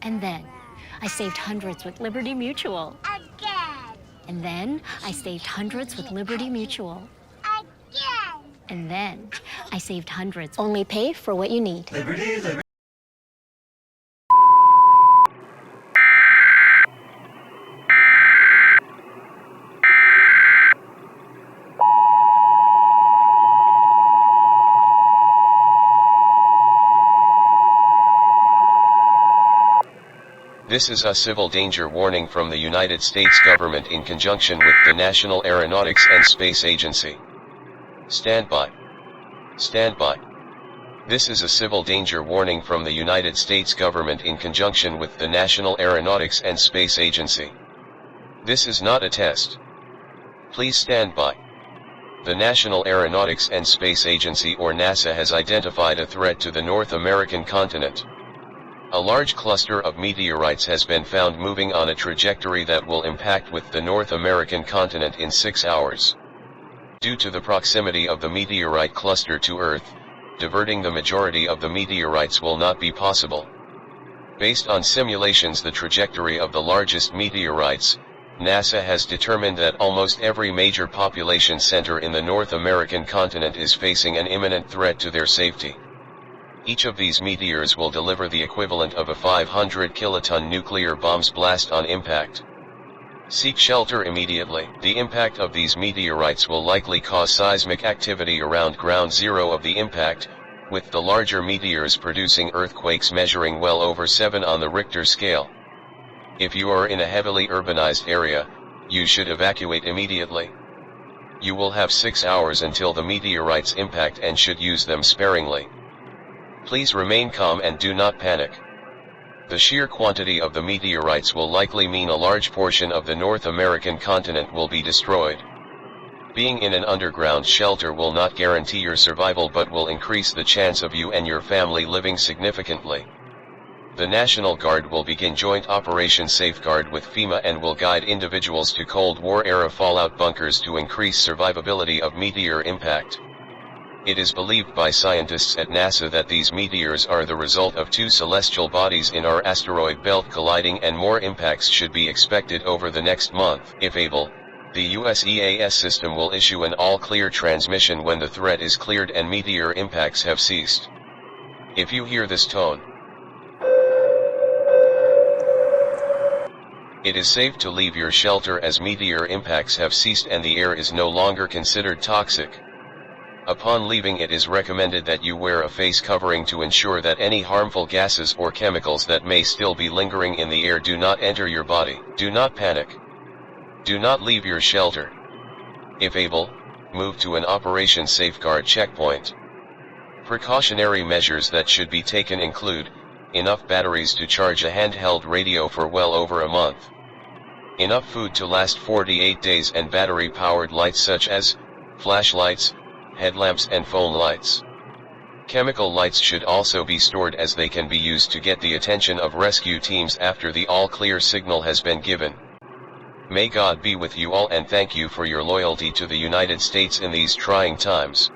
And then I saved hundreds with Liberty Mutual. Again. And then I saved hundreds with Liberty Mutual. Again. And then I saved hundreds. Only pay for what you need. Liberty. This is a civil danger warning from the United States government in conjunction with the National Aeronautics and Space Agency. Stand by. Stand by. This is a civil danger warning from the United States government in conjunction with the National Aeronautics and Space Agency. This is not a test. Please stand by. The National Aeronautics and Space Agency, or NASA, has identified a threat to the North American continent. A large cluster of meteorites has been found moving on a trajectory that will impact with the North American continent in 6 hours. Due to the proximity of the meteorite cluster to Earth, diverting the majority of the meteorites will not be possible. Based on simulations, the trajectory of the largest meteorites, NASA has determined that almost every major population center in the North American continent is facing an imminent threat to their safety. Each of these meteors will deliver the equivalent of a 500 kiloton nuclear bomb's blast on impact. Seek shelter immediately. The impact of these meteorites will likely cause seismic activity around ground zero of the impact, with the larger meteors producing earthquakes measuring well over 7 on the Richter scale. If you are in a heavily urbanized area, you should evacuate immediately. You will have 6 hours until the meteorites impact and should use them sparingly. Please remain calm and do not panic. The sheer quantity of the meteorites will likely mean a large portion of the North American continent will be destroyed. Being in an underground shelter will not guarantee your survival but will increase the chance of you and your family living significantly. The National Guard will begin Joint Operation Safeguard with FEMA and will guide individuals to Cold War-era fallout bunkers to increase survivability of meteor impact. It is believed by scientists at NASA that these meteors are the result of 2 celestial bodies in our asteroid belt colliding, and more impacts should be expected over the next month. If able, the US EAS system will issue an all-clear transmission when the threat is cleared and meteor impacts have ceased. If you hear this tone, it is safe to leave your shelter as meteor impacts have ceased and the air is no longer considered toxic. Upon leaving, it is recommended that you wear a face covering to ensure that any harmful gases or chemicals that may still be lingering in the air do not enter your body. Do not panic. Do not leave your shelter. If able, move to an Operation Safeguard checkpoint. Precautionary measures that should be taken include enough batteries to charge a handheld radio for well over a month, enough food to last 48 days, and battery-powered lights such as flashlights, headlamps and phone lights. Chemical lights should also be stored, as they can be used to get the attention of rescue teams after the all-clear signal has been given. May God be with you all, and thank you for your loyalty to the United States in these trying times.